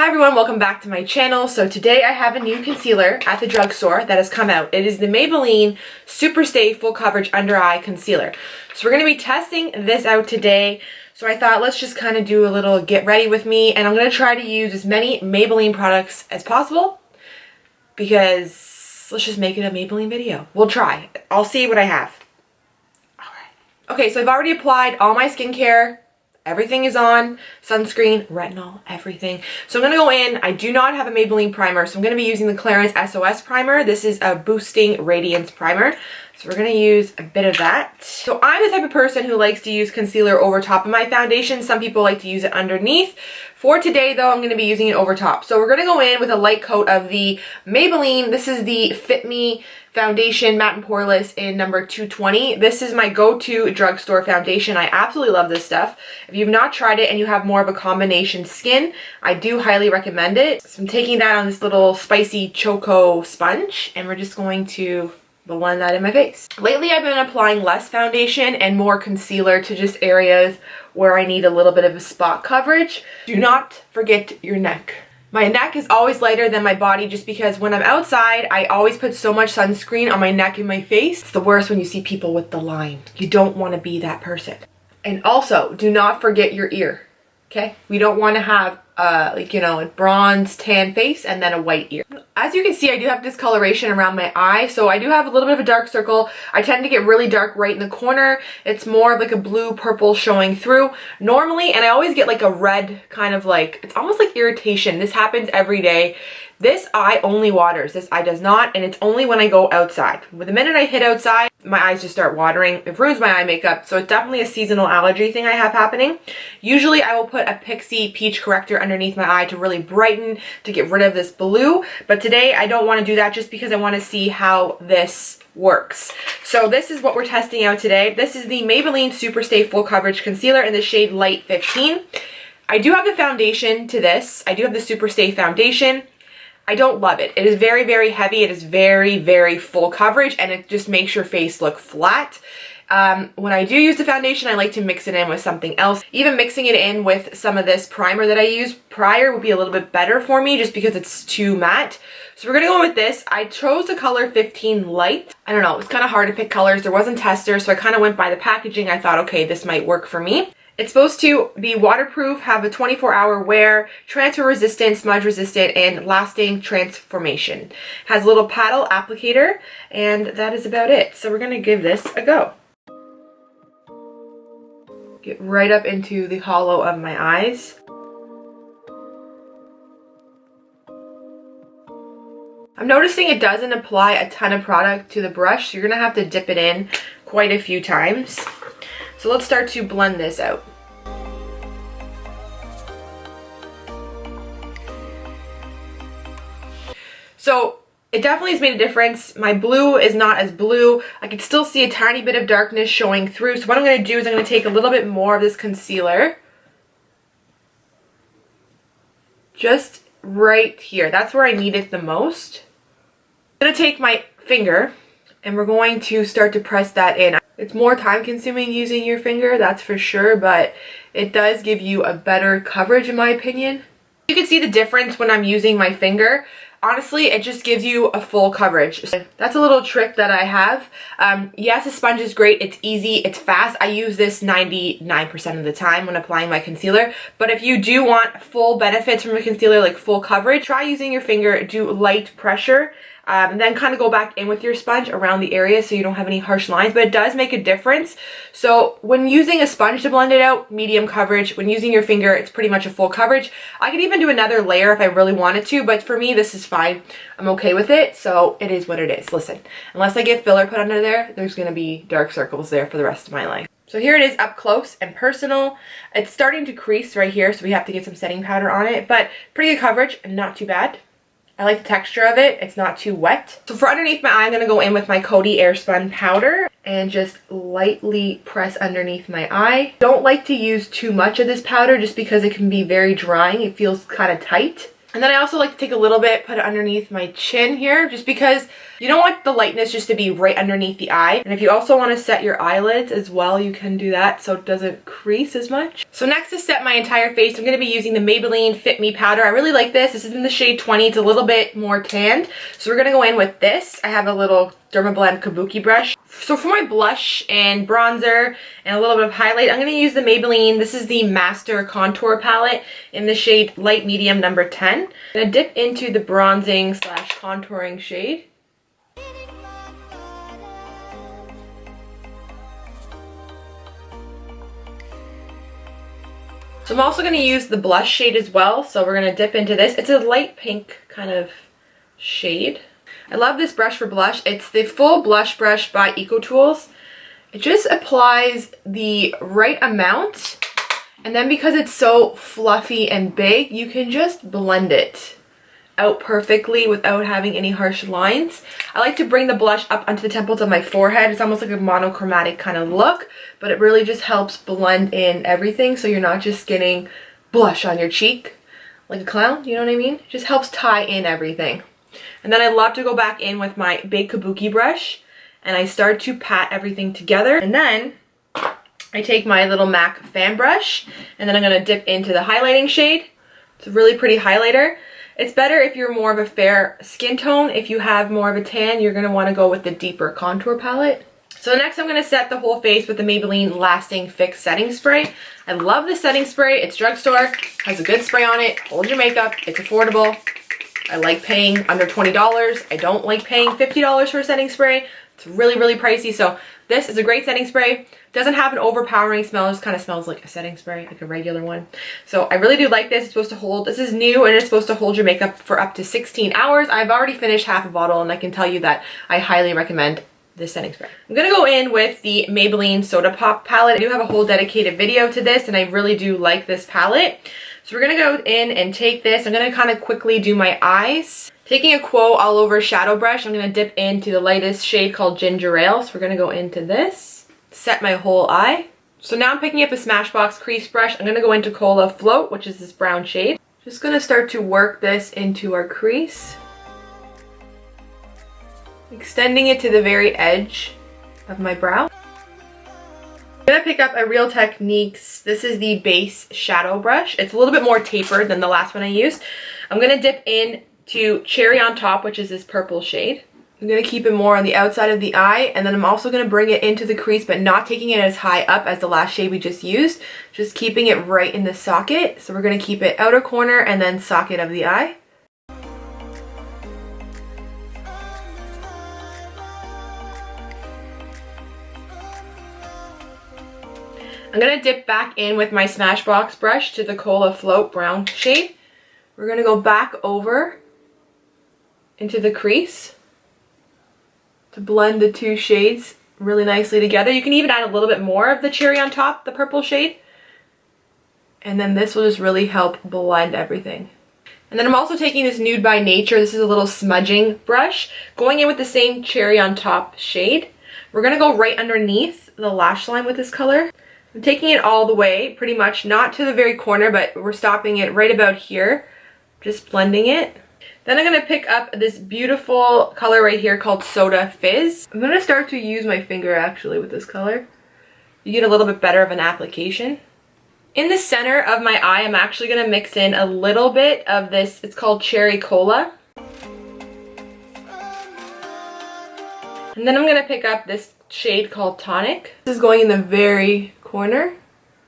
Hi everyone, welcome back to my channel. So today I have a new concealer at the drugstore that has come out. It is the Maybelline Superstay Full Coverage Under Eye Concealer. So we're going to be testing this out today. So I thought let's just kind of do a little get ready with me, and I'm going to try to use as many Maybelline products as possible because let's just make it a Maybelline video. We'll try. I'll see what I have. Alright. Okay, so I've already applied all my skincare. Everything is on, sunscreen, retinol, everything. So I'm going to go in. I do not have a Maybelline primer, so I'm going to be using the Clarins SOS primer. This is a boosting radiance primer. So we're going to use a bit of that. So I'm the type of person who likes to use concealer over top of my foundation. Some people like to use it underneath. For today though, I'm going to be using it over top. So we're going to go in with a light coat of the Maybelline. This is the Fit Me foundation, matte and poreless, in number 220. This is my go-to drugstore foundation. I absolutely love this stuff. If you've not tried it and you have more of a combination skin, I do highly recommend it. So I'm taking that on this little spicy choco sponge, and we're just going to blend that in my face. Lately I've been applying less foundation and more concealer to just areas where I need a little bit of a spot coverage. Do not forget your neck. My neck is always lighter than my body just because when I'm outside, I always put so much sunscreen on my neck and my face. It's the worst when you see people with the line. You don't want to be that person. And also, do not forget your ear, okay? We don't want to have a bronze tan face and then a white ear. As you can see, I do have discoloration around my eye, so I do have a little bit of a dark circle. I tend to get really dark right in the corner. It's more of like a blue purple showing through normally, and I always get like a red kind of like, it's almost like irritation. This happens every day. This eye only waters, this eye does not, and it's only when I go outside. The minute I hit outside, my eyes just start watering. It ruins my eye makeup, so it's definitely a seasonal allergy thing I have happening. Usually I will put a Pixie Peach corrector underneath my eye to really brighten, to get rid of this blue, but today I don't want to do that just because I want to see how this works. So this is what we're testing out today. This is the Maybelline Superstay Full Coverage Concealer in the shade Light 15. I do have the foundation to this. I do have the Superstay foundation. I don't love it. It is very, very heavy. It is very, very full coverage, and it just makes your face look flat. When I do use the foundation, I like to mix it in with something else. Even mixing it in with some of this primer that I used prior would be a little bit better for me just because it's too matte. So we're going to go with this. I chose the color 15 Light. I don't know, it's kind of hard to pick colors. There wasn't testers, so I kind of went by the packaging. I thought, okay, this might work for me. It's supposed to be waterproof, have a 24-hour wear, transfer resistant, smudge resistant, and lasting transformation. Has a little paddle applicator, and that is about it. So we're going to give this a go. Get right up into the hollow of my eyes. I'm noticing it doesn't apply a ton of product to the brush, so you're going to have to dip it in quite a few times. So let's start to blend this out. So it definitely has made a difference. My blue is not as blue. I can still see a tiny bit of darkness showing through. So what I'm going to do is I'm going to take a little bit more of this concealer. Just right here. That's where I need it the most. I'm going to take my finger and we're going to start to press that in. It's more time consuming using your finger, that's for sure, but it does give you a better coverage in my opinion. You can see the difference when I'm using my finger. Honestly, it just gives you a full coverage. That's a little trick that I have. Yes, a sponge is great. It's easy. It's fast. I use this 99% of the time when applying my concealer. But if you do want full benefits from a concealer, like full coverage, try using your finger. Do light pressure. And then kind of go back in with your sponge around the area so you don't have any harsh lines, but it does make a difference. So when using a sponge to blend it out, medium coverage. When using your finger, it's pretty much a full coverage. I could even do another layer if I really wanted to, but for me, this is fine. I'm okay with it, so it is what it is. Listen, unless I get filler put under there, there's going to be dark circles there for the rest of my life. So here it is up close and personal. It's starting to crease right here, so we have to get some setting powder on it, but pretty good coverage, not too bad. I like the texture of it. It's not too wet. So for underneath my eye, I'm going to go in with my COTY Air Spun powder and just lightly press underneath my eye. Don't like to use too much of this powder just because it can be very drying. It feels kind of tight. And then I also like to take a little bit, put it underneath my chin here, just because you don't want the lightness just to be right underneath the eye. And if you also want to set your eyelids as well, you can do that so it doesn't crease as much. So next to set my entire face, I'm going to be using the Maybelline Fit Me powder. I really like this. This is in the shade 20. It's a little bit more tanned. So we're going to go in with this. I have a little Dermablend Kabuki brush. So for my blush and bronzer and a little bit of highlight, I'm going to use the Maybelline. This is the Master Contour Palette in the shade Light Medium number 10. I'm going to dip into the bronzing / contouring shade. So I'm also going to use the blush shade as well. So we're going to dip into this. It's a light pink kind of shade. I love this brush for blush. It's the full blush brush by EcoTools. It just applies the right amount. And then because it's so fluffy and big, you can just blend it out perfectly without having any harsh lines. I like to bring the blush up onto the temples of my forehead. It's almost like a monochromatic kind of look, but it really just helps blend in everything so you're not just getting blush on your cheek like a clown, you know what I mean? It just helps tie in everything. And then I love to go back in with my big kabuki brush and I start to pat everything together. And then I take my little MAC fan brush and then I'm going to dip into the highlighting shade. It's a really pretty highlighter. It's better if you're more of a fair skin tone. If you have more of a tan, you're going to want to go with the deeper contour palette. So next I'm going to set the whole face with the Maybelline Lasting Fix Setting Spray. I love this setting spray. It's drugstore, has a good spray on it, holds your makeup, it's affordable. I like paying under $20. I don't like paying $50 for a setting spray. It's really, really pricey. So this is a great setting spray. Doesn't have an overpowering smell. It just kind of smells like a setting spray, like a regular one. So I really do like this. It's supposed to hold, this is new and it's supposed to hold your makeup for up to 16 hours. I've already finished half a bottle and I can tell you that I highly recommend this setting spray. I'm going to go in with the Maybelline Soda Pop palette. I do have a whole dedicated video to this and I really do like this palette. So we're going to go in and take this. I'm going to kind of quickly do my eyes. Taking a Quo All Over Shadow Brush, I'm going to dip into the lightest shade called Ginger Ale. So we're going to go into this. Set my whole eye. So now I'm picking up a Smashbox crease brush. I'm going to go into Cola Float, which is this brown shade. Just going to start to work this into our crease. Extending it to the very edge of my brow. I'm going to pick up a Real Techniques. This is the base shadow brush. It's a little bit more tapered than the last one I used. I'm going to dip in to Cherry on Top, which is this purple shade. I'm going to keep it more on the outside of the eye, and then I'm also going to bring it into the crease, but not taking it as high up as the last shade we just used. Just keeping it right in the socket. So we're going to keep it outer corner and then socket of the eye. I'm going to dip back in with my Smashbox brush to the Cola Float brown shade. We're going to go back over into the crease to blend the two shades really nicely together. You can even add a little bit more of the Cherry on Top, the purple shade. And then this will just really help blend everything. And then I'm also taking this Nude by Nature. This is a little smudging brush. Going in with the same Cherry on Top shade. We're going to go right underneath the lash line with this color. I'm taking it all the way, pretty much, not to the very corner, but we're stopping it right about here. Just blending it. Then I'm going to pick up this beautiful color right here called Soda Fizz. I'm going to start to use my finger actually with this color. You get a little bit better of an application. In the center of my eye, I'm actually going to mix in a little bit of this, it's called Cherry Cola. And then I'm going to pick up this shade called Tonic. This is going in the very corner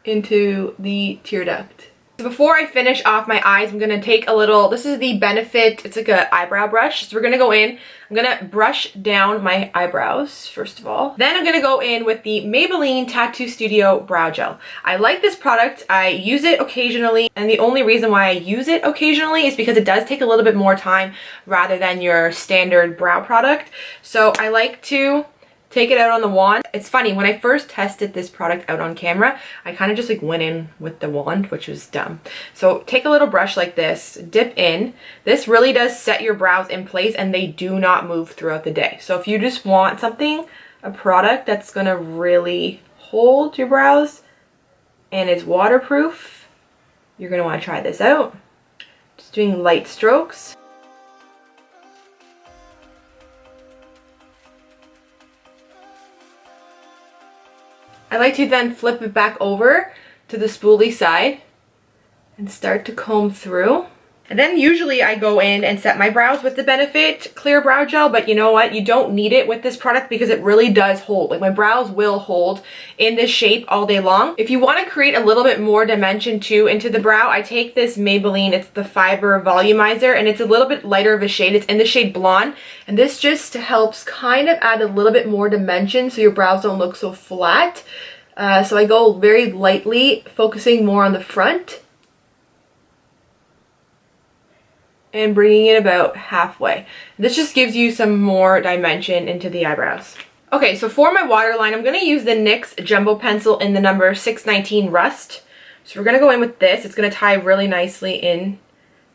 into the tear duct. So before I finish off my eyes, I'm going to take a little, this is the Benefit, it's like an eyebrow brush. So we're going to go in, I'm going to brush down my eyebrows first of all. Then I'm going to go in with the Maybelline Tattoo Studio Brow Gel. I like this product, I use it occasionally, and the only reason why I use it occasionally is because it does take a little bit more time rather than your standard brow product. So I like to take it out on the wand. It's funny, when I first tested this product out on camera, I kind of just like went in with the wand, which was dumb. So take a little brush like this, dip in. This really does set your brows in place and they do not move throughout the day. So if you just want something, a product that's gonna really hold your brows and it's waterproof, you're gonna wanna try this out. Just doing light strokes. I like to then flip it back over to the spoolie side and start to comb through. And then usually I go in and set my brows with the Benefit Clear Brow Gel, but you know what? You don't need it with this product because it really does hold. Like, my brows will hold in this shape all day long. If you want to create a little bit more dimension too into the brow, I take this Maybelline, it's the Fibre Volumizer, and it's a little bit lighter of a shade. It's in the shade Blonde, and this just helps kind of add a little bit more dimension so your brows don't look so flat. So I go very lightly, focusing more on the front. And bringing it about halfway. This just gives you some more dimension into the eyebrows. Okay, so for my waterline, I'm going to use the NYX Jumbo Pencil in the number 619 Rust. So we're going to go in with this. It's going to tie really nicely in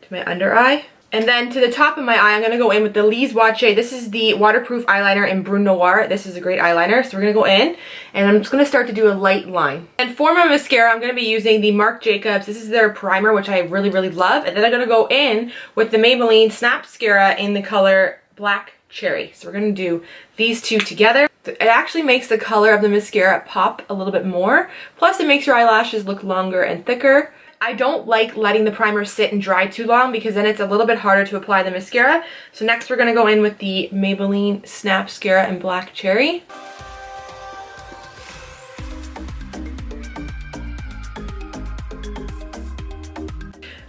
to my under eye. And then to the top of my eye, I'm going to go in with the Lise Watier. This is the waterproof eyeliner in Brun Noir. This is a great eyeliner. So we're going to go in and I'm just going to start to do a light line. And for my mascara, I'm going to be using the Marc Jacobs. This is their primer, which I really, really love. And then I'm going to go in with the Maybelline Snapscara in the color Black Cherry. So we're going to do these two together. It actually makes the color of the mascara pop a little bit more. Plus it makes your eyelashes look longer and thicker. I don't like letting the primer sit and dry too long because then it's a little bit harder to apply the mascara. So next we're going to go in with the Maybelline Snapscara in Black Cherry.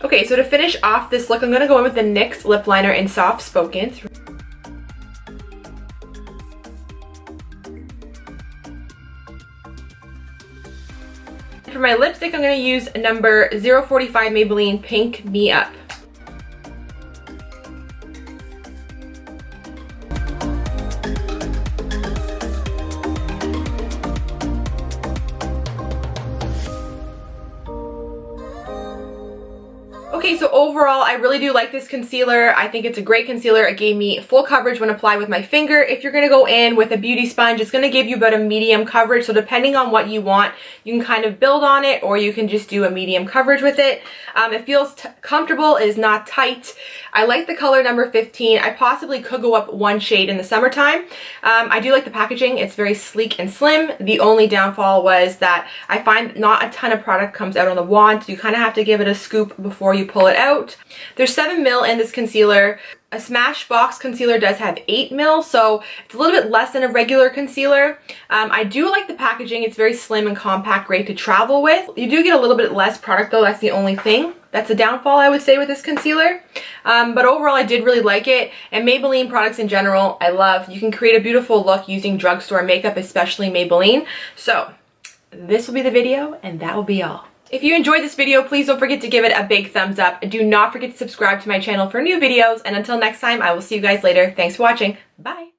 Okay, so to finish off this look, I'm going to go in with the NYX Lip Liner in Soft Spoken. For my lipstick, I'm going to use number 045 Maybelline Pink Me Up. Okay, so overall, I really do like this concealer. I think it's a great concealer. It gave me full coverage when applied with my finger. If you're going to go in with a beauty sponge, it's going to give you about a medium coverage. So depending on what you want, you can kind of build on it or you can just do a medium coverage with it. It feels comfortable. It is not tight. I like the color number 15. I possibly could go up one shade in the summertime. I do like the packaging. It's very sleek and slim. The only downfall was that I find not a ton of product comes out on the wand. So you kind of have to give it a scoop before you pull it out. There's 7 ml in this concealer. A Smashbox concealer does have 8 ml, so it's a little bit less than a regular concealer. I do like the packaging. It's very slim and compact, great to travel with. You do get a little bit less product though. That's the only thing. That's a downfall, I would say, with this concealer. But overall, I did really like it. And Maybelline products in general, I love. You can create a beautiful look using drugstore makeup, especially Maybelline. So this will be the video, and that will be all. If you enjoyed this video, please don't forget to give it a big thumbs up. Do not forget to subscribe to my channel for new videos. And until next time, I will see you guys later. Thanks for watching. Bye.